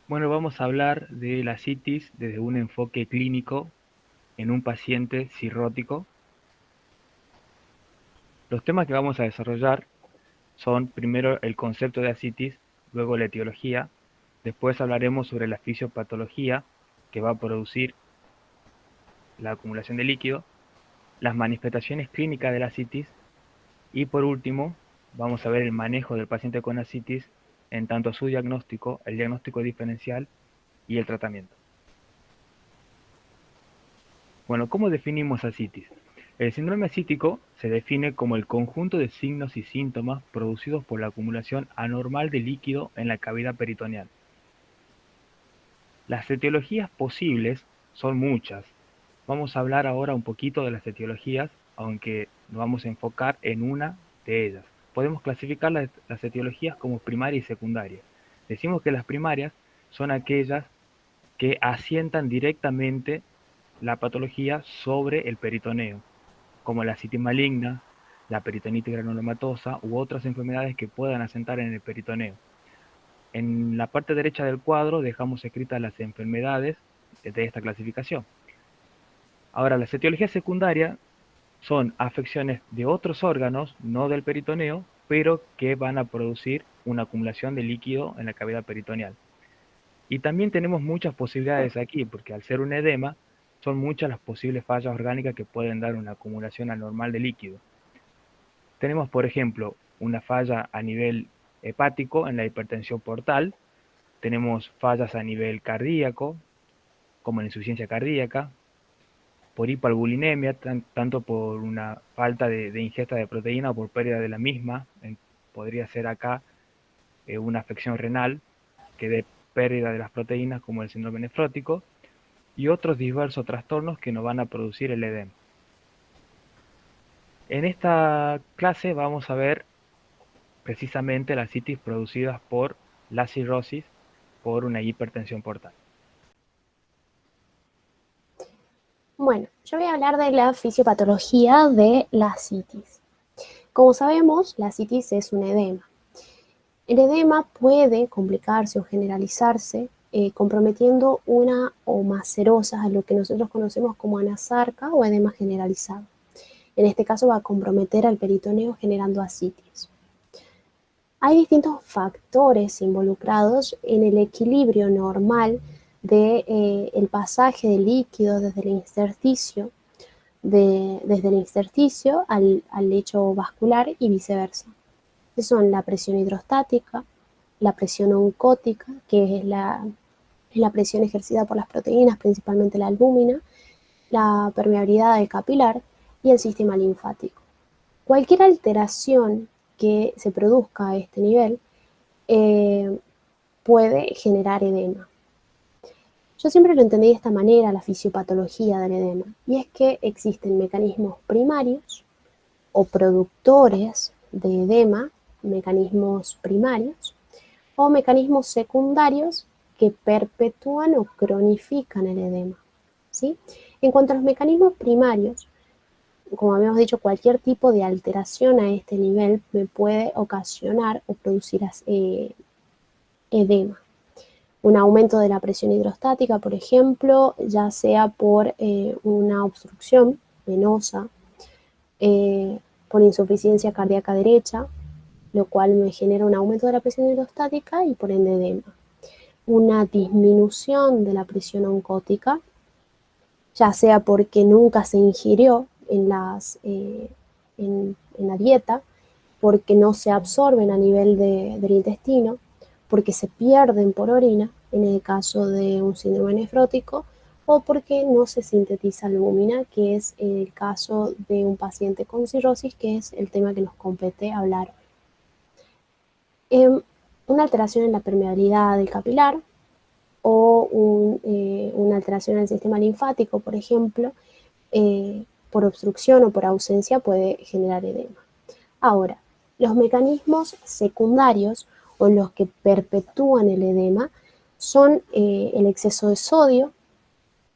Bueno, vamos a hablar de la citis desde un enfoque clínico en un paciente cirrótico. Los temas que vamos a desarrollar son primero el concepto de ascitis, luego la etiología, después hablaremos sobre la fisiopatología que va a producir la acumulación de líquido, las manifestaciones clínicas de la ascitis y por último vamos a ver el manejo del paciente con ascitis en tanto su diagnóstico, el diagnóstico diferencial y el tratamiento. Bueno, ¿cómo definimos ascitis? El síndrome ascítico se define como el conjunto de signos y síntomas producidos por la acumulación anormal de líquido en la cavidad peritoneal. Las etiologías posibles son muchas. Vamos a hablar ahora un poquito de las etiologías, aunque nos vamos a enfocar en una de ellas. Podemos clasificar las etiologías como primaria y secundaria. Decimos que las primarias son aquellas que asientan directamente la patología sobre el peritoneo, como la citis maligna, la peritonitis granulomatosa u otras enfermedades que puedan asentar en el peritoneo. En la parte derecha del cuadro dejamos escritas las enfermedades de esta clasificación. Ahora, las etiologías secundarias son afecciones de otros órganos, no del peritoneo, pero que van a producir una acumulación de líquido en la cavidad peritoneal. Y también tenemos muchas posibilidades aquí, porque al ser un edema, son muchas las posibles fallas orgánicas que pueden dar una acumulación anormal de líquido. Tenemos, por ejemplo, una falla a nivel hepático en la hipertensión portal, tenemos fallas a nivel cardíaco, como la insuficiencia cardíaca, por hipoalbuminemia, tanto por una falta de ingesta de proteína o por pérdida de la misma. Podría ser acá una afección renal que dé pérdida de las proteínas, como el síndrome nefrótico, y otros diversos trastornos que nos van a producir el edema. En esta clase vamos a ver precisamente las citis producidas por la cirrosis por una hipertensión portal. Bueno, yo voy a hablar de la fisiopatología de la citis. Como sabemos, la citis es un edema. El edema puede complicarse o generalizarse comprometiendo una o más serosas, lo que nosotros conocemos como anasarca o edema generalizado. En este caso va a comprometer al peritoneo generando ascitis. Hay distintos factores involucrados en el equilibrio normal del pasaje de líquido desde el intersticio al lecho vascular y viceversa. Que son la presión hidrostática, la presión oncótica, que es la presión ejercida por las proteínas, principalmente la albúmina, la permeabilidad del capilar y el sistema linfático. Cualquier alteración que se produzca a este nivel eh, puede generar edema. Yo siempre lo entendí de esta manera, la fisiopatología del edema, y es que existen mecanismos primarios o productores de edema, mecanismos primarios, o mecanismos secundarios que perpetúan o cronifican el edema. ¿Sí? En cuanto a los mecanismos primarios, como habíamos dicho, cualquier tipo de alteración a este nivel me puede ocasionar o producir edema. Un aumento de la presión hidrostática, por ejemplo, ya sea por una obstrucción venosa, eh, por insuficiencia cardíaca derecha, lo cual me genera un aumento de la presión hidrostática y por ende edema. Una disminución de la presión oncótica, ya sea porque nunca se ingirió en la dieta, porque no se absorben a nivel del intestino, porque se pierden por orina, en el caso de un síndrome nefrótico, o porque no se sintetiza albúmina, que es el caso de un paciente con cirrosis, que es el tema que nos compete hablar. Una alteración en la permeabilidad del capilar o una alteración en el sistema linfático, por ejemplo, por obstrucción o por ausencia puede generar edema. Ahora, los mecanismos secundarios o los que perpetúan el edema son el exceso de sodio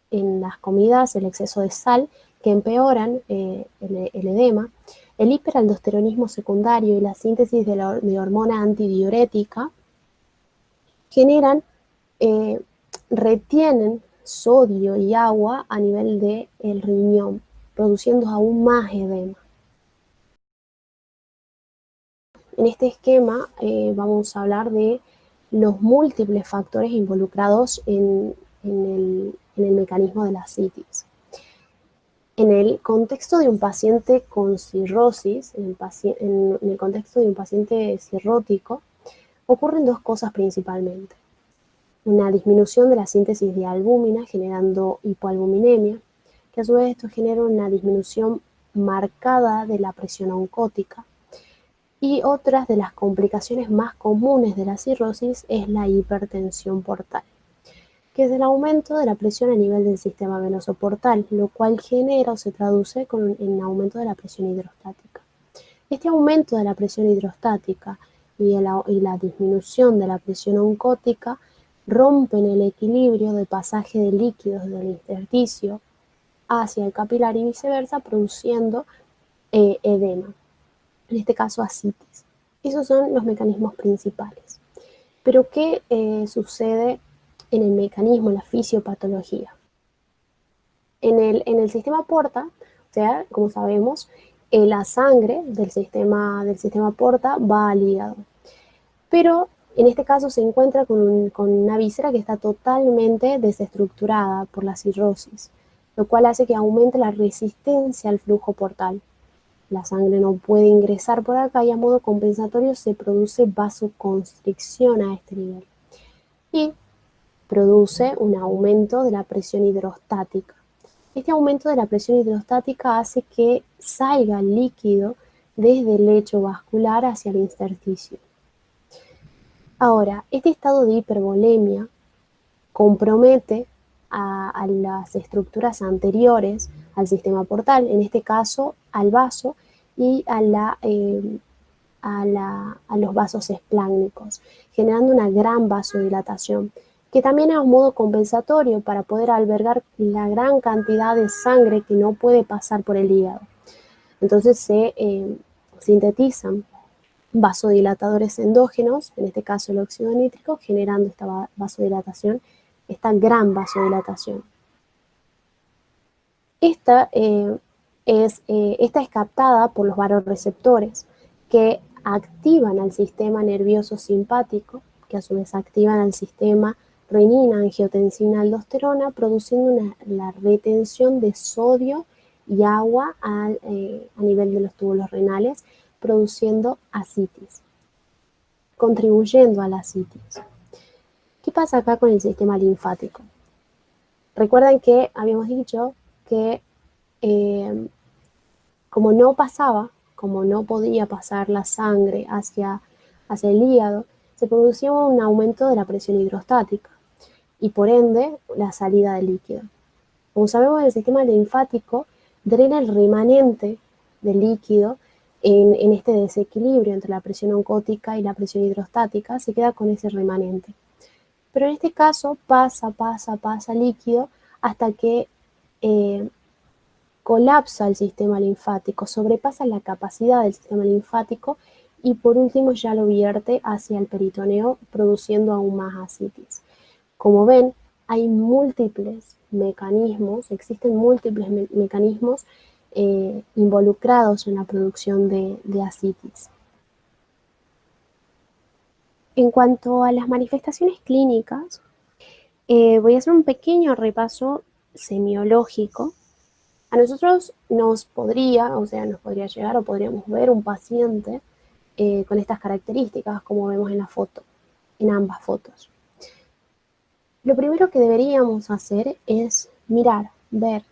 en las comidas, el exceso de sal, que empeoran el edema, el hiperaldosteronismo secundario y la síntesis de hormona antidiurética generan eh, retienen sodio y agua a nivel del riñón, produciendo aún más edema. En este esquema vamos a hablar de los múltiples factores involucrados en el mecanismo de la ascitis. En el contexto de un paciente con cirrosis, en el contexto de un paciente cirrótico, ocurren dos cosas principalmente. Una disminución de la síntesis de albúmina generando hipoalbuminemia, que a su vez esto genera una disminución marcada de la presión oncótica. Y otras de las complicaciones más comunes de la cirrosis es la hipertensión portal, que es el aumento de la presión a nivel del sistema venoso portal, lo cual genera o se traduce en aumento de la presión hidrostática. Este aumento de la presión hidrostática y la disminución de la presión oncótica rompen el equilibrio de pasaje de líquidos del intersticio hacia el capilar y viceversa, produciendo edema, en este caso ascitis. Esos son los mecanismos principales. Pero ¿qué sucede en el mecanismo, en la fisiopatología? En el sistema porta, o sea, como sabemos, la sangre del sistema porta va al hígado. Pero en este caso se encuentra con una víscera que está totalmente desestructurada por la cirrosis, lo cual hace que aumente la resistencia al flujo portal. La sangre no puede ingresar por acá y a modo compensatorio se produce vasoconstricción a este nivel. Y produce un aumento de la presión hidrostática. Este aumento de la presión hidrostática hace que salga el líquido desde el lecho vascular hacia el intersticio. Ahora, este estado de hipervolemia compromete a las estructuras anteriores al sistema portal, en este caso al vaso y a los vasos espláncnicos, generando una gran vasodilatación, que también es un modo compensatorio para poder albergar la gran cantidad de sangre que no puede pasar por el hígado. Entonces se sintetizan vasodilatadores endógenos, en este caso el óxido nítrico, generando esta vasodilatación, esta gran vasodilatación. Esta es captada por los vasoreceptores que activan al sistema nervioso simpático, que a su vez activan al sistema renina, angiotensina, aldosterona, produciendo la retención de sodio y agua a nivel de los túbulos renales, produciendo ascitis, contribuyendo a la ascitis. ¿Qué pasa acá con el sistema linfático? Recuerden que habíamos dicho que como no podía pasar la sangre hacia el hígado, se producía un aumento de la presión hidrostática y por ende la salida de líquido. Como sabemos, el sistema linfático drena el remanente de líquido en este desequilibrio entre la presión oncótica y la presión hidrostática, se queda con ese remanente. Pero en este caso pasa líquido hasta que colapsa el sistema linfático, sobrepasa la capacidad del sistema linfático y por último ya lo vierte hacia el peritoneo, produciendo aún más ascitis. Como ven, hay múltiples mecanismos, existen múltiples mecanismos involucrados en la producción de ascitis. En cuanto a las manifestaciones clínicas, voy a hacer un pequeño repaso semiológico. A nosotros nos podría llegar o podríamos ver un paciente con estas características, como vemos en la foto, en ambas fotos. Lo primero que deberíamos hacer es ver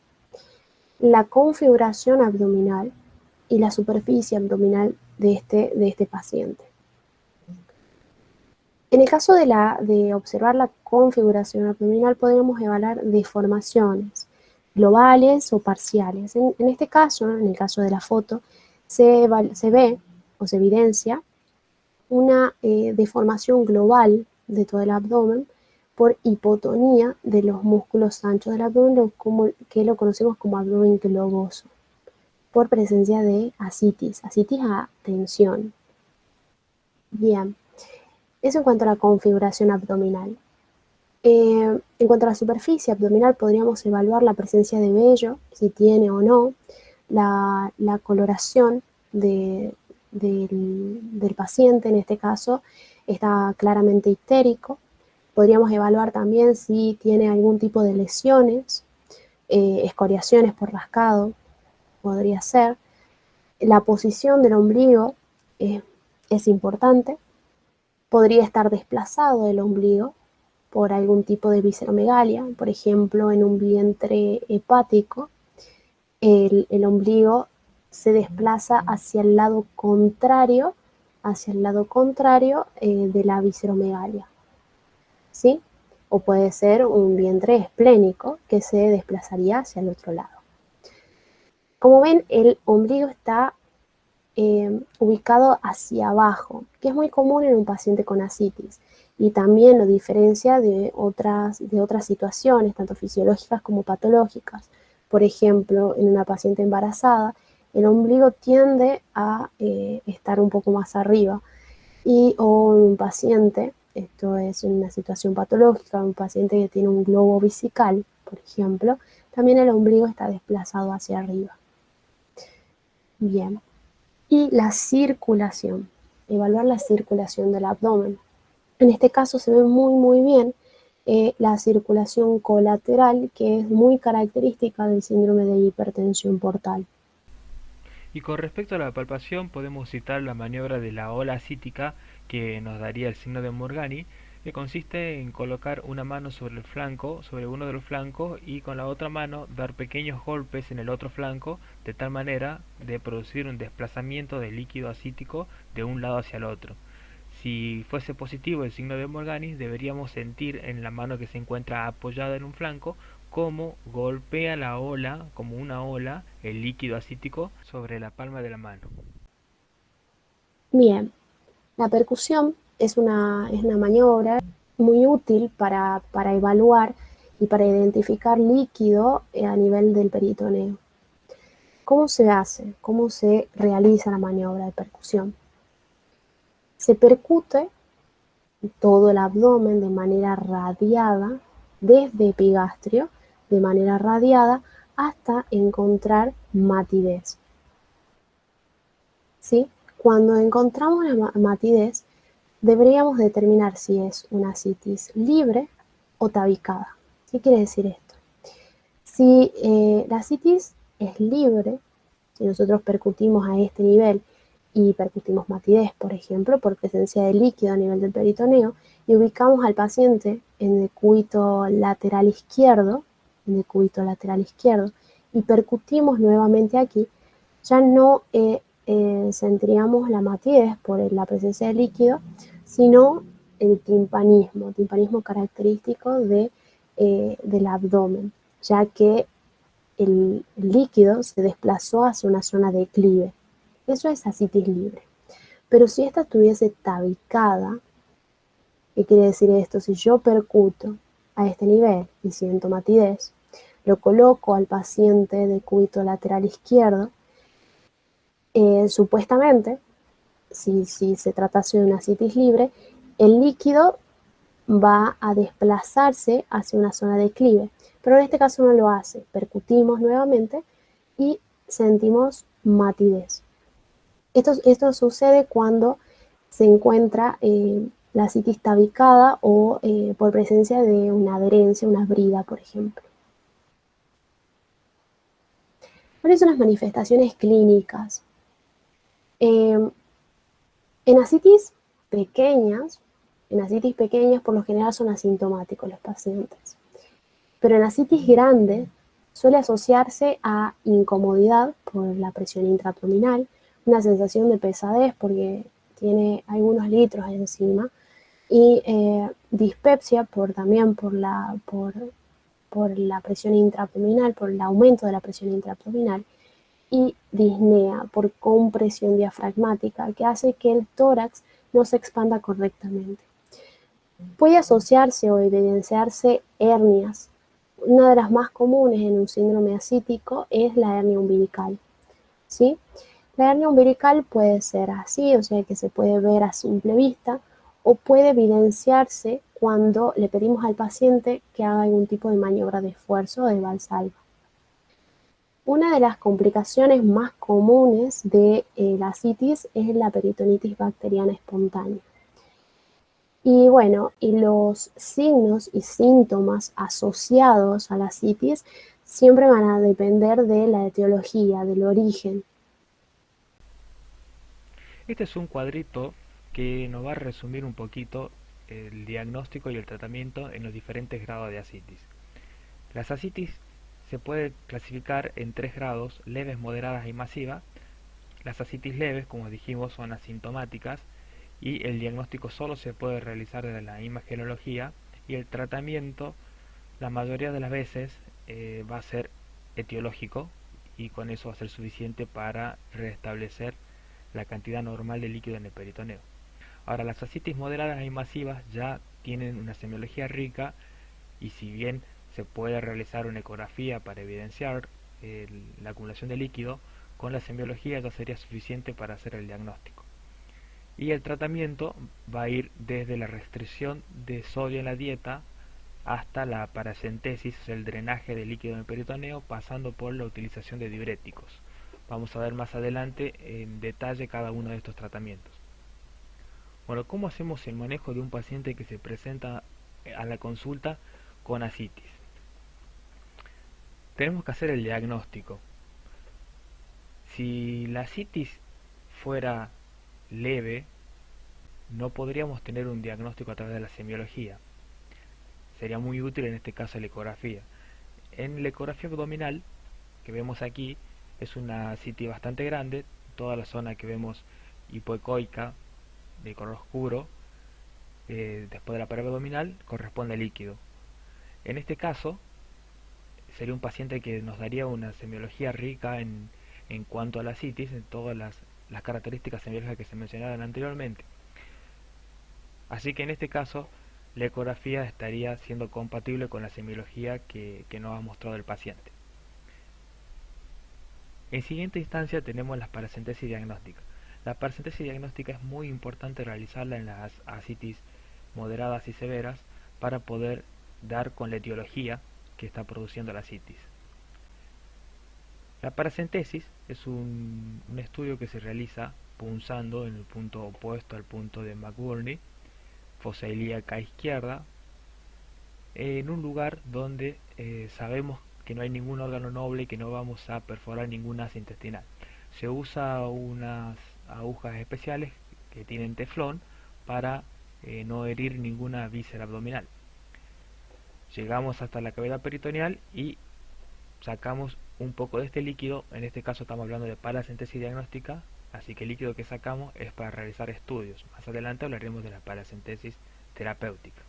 la configuración abdominal y la superficie abdominal de este paciente. En el caso de observar la configuración abdominal, podemos evaluar deformaciones globales o parciales. En este caso, en el caso de la foto, se ve o se evidencia una deformación global de todo el abdomen por hipotonía de los músculos anchos del abdomen, que lo conocemos como abdomen globoso, por presencia de ascitis a tensión. Bien, eso en cuanto a la configuración abdominal. En cuanto a la superficie abdominal, podríamos evaluar la presencia de vello, si tiene o no, la coloración del paciente, en este caso, está claramente ictérico. Podríamos evaluar también si tiene algún tipo de lesiones, escoriaciones por rascado, podría ser. La posición del ombligo eh, es importante. Podría estar desplazado el ombligo por algún tipo de visceromegalia, por ejemplo, en un vientre hepático, el ombligo se desplaza hacia el lado contrario de la visceromegalia, ¿sí? O puede ser un vientre esplénico que se desplazaría hacia el otro lado. Como ven, el ombligo está ubicado hacia abajo, que es muy común en un paciente con ascitis y también lo diferencia de otras situaciones, tanto fisiológicas como patológicas. Por ejemplo, en una paciente embarazada, el ombligo tiende a estar un poco más arriba y o en un paciente, esto es una situación patológica, un paciente que tiene un globo vesical, por ejemplo, también el ombligo está desplazado hacia arriba. Bien. Y la circulación, evaluar la circulación del abdomen. En este caso se ve muy bien la circulación colateral, que es muy característica del síndrome de hipertensión portal. Y con respecto a la palpación, podemos citar la maniobra de la ola ascítica que nos daría el signo de Morgani, que consiste en colocar una mano sobre el flanco, sobre uno de los flancos, y con la otra mano dar pequeños golpes en el otro flanco, de tal manera de producir un desplazamiento del líquido ascítico de un lado hacia el otro. Si fuese positivo el signo de Morgani, deberíamos sentir en la mano que se encuentra apoyada en un flanco cómo golpea la ola, como una ola, el líquido acítico sobre la palma de la mano. Bien, la percusión es una maniobra muy útil para evaluar y para identificar líquido a nivel del peritoneo. ¿Cómo se hace? ¿Cómo se realiza la maniobra de percusión? Se percute todo el abdomen de manera radiada, desde epigastrio, de manera radiada, hasta encontrar matidez. ¿Sí? Cuando encontramos la matidez, deberíamos determinar si es una citis libre o tabicada. ¿Qué quiere decir esto? Si la citis es libre, si nosotros percutimos a este nivel y percutimos matidez, por ejemplo, por presencia de líquido a nivel del peritoneo, y ubicamos al paciente en decúbito lateral izquierdo, y percutimos nuevamente aquí, ya no centríamos la matidez por la presencia de líquido, sino el timpanismo característico del abdomen, ya que el líquido se desplazó hacia una zona de declive. Eso es ascitis libre. Pero si esta estuviese tabicada, ¿qué quiere decir esto? Si yo percuto a este nivel y siento matidez, lo coloco al paciente de cúbito lateral izquierdo, supuestamente, si se tratase de una ascitis libre, el líquido va a desplazarse hacia una zona de declive, pero en este caso no lo hace. Percutimos nuevamente y sentimos matidez. Esto sucede cuando se encuentra la citis tabicada o por presencia de una adherencia, una brida, por ejemplo. ¿Cuáles son las manifestaciones clínicas? En ascitis pequeñas, por lo general son asintomáticos los pacientes, pero en ascitis grande suele asociarse a incomodidad por la presión intraabdominal, una sensación de pesadez porque tiene algunos litros encima y dispepsia también por la presión intraabdominal, por el aumento de la presión intraabdominal y disnea por compresión diafragmática que hace que el tórax no se expanda correctamente. Puede asociarse o evidenciarse hernias. Una de las más comunes en un síndrome ascítico es la hernia umbilical, ¿sí? La hernia umbilical puede ser así, o sea que se puede ver a simple vista, o puede evidenciarse cuando le pedimos al paciente que haga algún tipo de maniobra de esfuerzo o de valsalva. Una de las complicaciones más comunes de la ascitis es la peritonitis bacteriana espontánea. Y bueno, y los signos y síntomas asociados a la ascitis siempre van a depender de la etiología, del origen. Este es un cuadrito que nos va a resumir un poquito el diagnóstico y el tratamiento en los diferentes grados de ascitis. Las ascitis se puede clasificar en 3 grados: leves, moderadas y masivas. Las ascitis leves, como dijimos, son asintomáticas y el diagnóstico solo se puede realizar desde la imagenología, y el tratamiento la mayoría de las veces va a ser etiológico, y con eso va a ser suficiente para restablecer la cantidad normal de líquido en el peritoneo. Ahora, las ascitis moderadas y masivas ya tienen una semiología rica, y si bien se puede realizar una ecografía para evidenciar la acumulación de líquido, con la semiología ya sería suficiente para hacer el diagnóstico. Y el tratamiento va a ir desde la restricción de sodio en la dieta hasta la paracentesis, el drenaje de líquido en el peritoneo, pasando por la utilización de diuréticos. Vamos a ver más adelante en detalle cada uno de estos tratamientos. Bueno, ¿cómo hacemos el manejo de un paciente que se presenta a la consulta con ascitis? Tenemos que hacer el diagnóstico. Si la ascitis fuera leve, no podríamos tener un diagnóstico a través de la semiología. Sería muy útil en este caso la ecografía. En la ecografía abdominal que vemos aquí es una ascitis bastante grande. Toda la zona que vemos hipoecoica, de color oscuro, después de la pared abdominal, corresponde al líquido. En este caso sería un paciente que nos daría una semiología rica en cuanto a la ascitis, en todas las características semiológicas que se mencionaron anteriormente. Así que en este caso la ecografía estaría siendo compatible con la semiología que nos ha mostrado el paciente. En siguiente instancia tenemos las paracentesis diagnósticas. La paracentesis diagnóstica es muy importante realizarla en las ascitis moderadas y severas para poder dar con la etiología que está produciendo la ascitis. La paracentesis es un estudio que se realiza punzando en el punto opuesto al punto de McBurney, fosa ilíaca izquierda, en un lugar donde sabemos que no hay ningún órgano noble y que no vamos a perforar ningún asa intestinal. Se usa unas agujas especiales que tienen teflón para no herir ninguna víscera abdominal. Llegamos hasta la cavidad peritoneal y sacamos un poco de este líquido. En este caso estamos hablando de paracentesis diagnóstica, así que el líquido que sacamos es para realizar estudios. Más adelante hablaremos de la paracentesis terapéutica.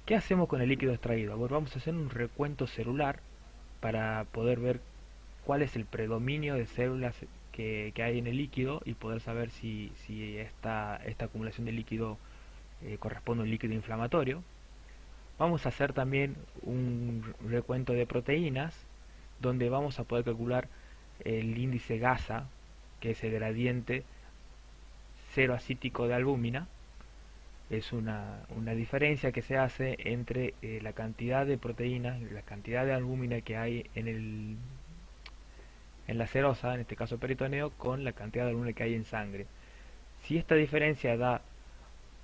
¿Qué hacemos con el líquido extraído? Bueno, vamos a hacer un recuento celular para poder ver cuál es el predominio de células que hay en el líquido, y poder saber si esta acumulación de líquido corresponde a un líquido inflamatorio. Vamos a hacer también un recuento de proteínas, donde vamos a poder calcular el índice GASA, que es el gradiente cero acítico de albúmina. Es una diferencia que se hace entre la cantidad de proteínas, la cantidad de albúmina que hay en la serosa, en este caso peritoneo, con la cantidad de albúmina que hay en sangre. Si esta diferencia da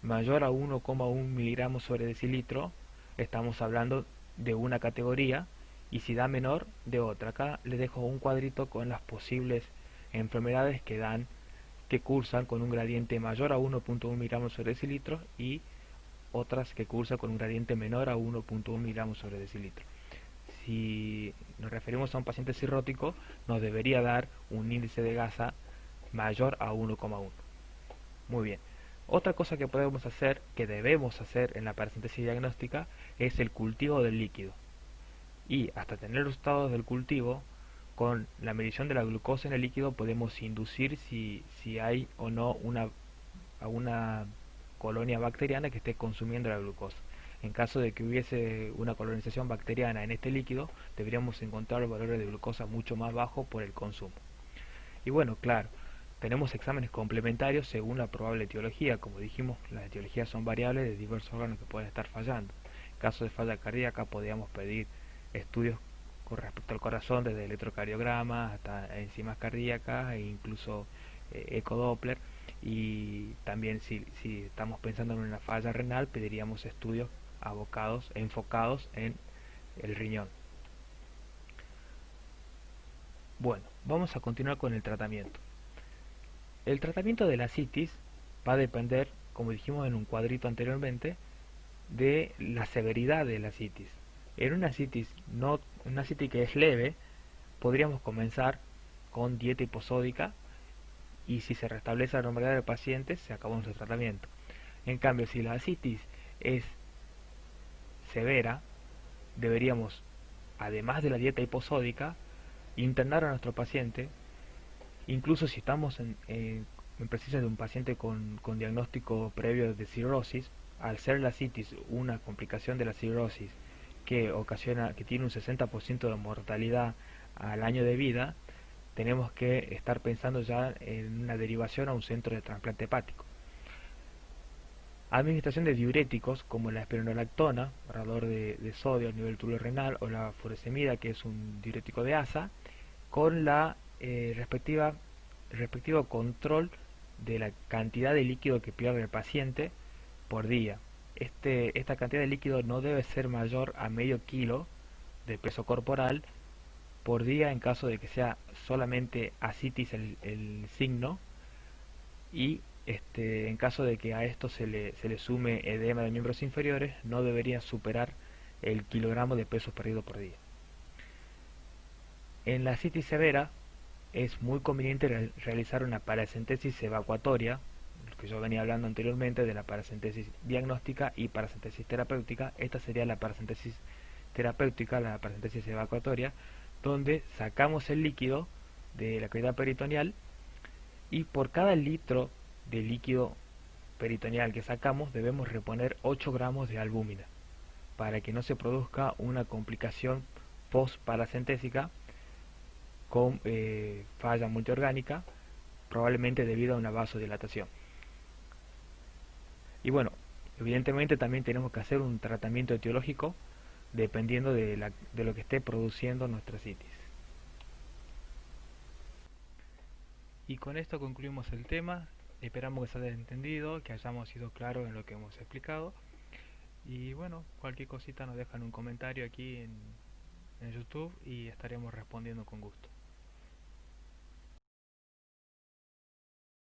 mayor a 1,1 miligramos sobre decilitro, estamos hablando de una categoría, y si da menor, de otra. Acá les dejo un cuadrito con las posibles enfermedades que cursan con un gradiente mayor a 1,1 miligramos sobre decilitro, y otras que cursan con un gradiente menor a 1,1 miligramos sobre decilitro. Si nos referimos a un paciente cirrótico, nos debería dar un índice de gasa mayor a 1,1. Muy bien. Otra cosa que podemos hacer, que debemos hacer en la paracentesis diagnóstica, es el cultivo del líquido. Y hasta tener los resultados del cultivo, con la medición de la glucosa en el líquido podemos inducir si hay o no una colonia bacteriana que esté consumiendo la glucosa. En caso de que hubiese una colonización bacteriana en este líquido, deberíamos encontrar valores de glucosa mucho más bajos por el consumo. Y bueno, claro, tenemos exámenes complementarios según la probable etiología. Como dijimos, las etiologías son variables de diversos órganos que pueden estar fallando. En caso de falla cardíaca, podríamos pedir estudios con respecto al corazón, desde electrocardiogramas hasta enzimas cardíacas e incluso ecodoppler. Y también si estamos pensando en una falla renal, pediríamos estudios enfocados en el riñón. Bueno, vamos a continuar con el tratamiento. El tratamiento de la citis va a depender, como dijimos en un cuadrito anteriormente, de la severidad de la citis. En una citis que es leve, podríamos comenzar con dieta hiposódica y si se restablece la normalidad del paciente, se acabó nuestro tratamiento. En cambio, si la citis es severa, deberíamos, además de la dieta hiposódica, internar a nuestro paciente, incluso si estamos en presencia de un paciente con diagnóstico previo de cirrosis. Al ser la citis una complicación de la cirrosis que tiene un 60% de mortalidad al año de vida, tenemos que estar pensando ya en una derivación a un centro de trasplante hepático. Administración de diuréticos como la espironolactona, ahorrador de sodio a nivel renal, o la furosemida, que es un diurético de asa, con la respectivo control de la cantidad de líquido que pierde el paciente por día. Esta cantidad de líquido no debe ser mayor a medio kilo de peso corporal por día en caso de que sea solamente ascitis el signo, y en caso de que a esto se le sume edema de miembros inferiores, no debería superar el kilogramo de peso perdido por día. En la ascitis severa es muy conveniente realizar una paracentesis evacuatoria, lo que yo venía hablando anteriormente de la paracentesis diagnóstica y paracentesis terapéutica. Esta sería la paracentesis terapéutica, la paracentesis evacuatoria, donde sacamos el líquido de la cavidad peritoneal y por cada litro de líquido peritoneal que sacamos debemos reponer 8 gramos de albúmina para que no se produzca una complicación post-paracentésica con falla multiorgánica, probablemente debido a una vasodilatación. Y bueno, evidentemente también tenemos que hacer un tratamiento etiológico dependiendo de lo que esté produciendo nuestra citis. Y con esto concluimos el tema. Esperamos que se haya entendido, que hayamos sido claros en lo que hemos explicado. Y bueno, cualquier cosita nos dejan un comentario aquí en YouTube y estaremos respondiendo con gusto.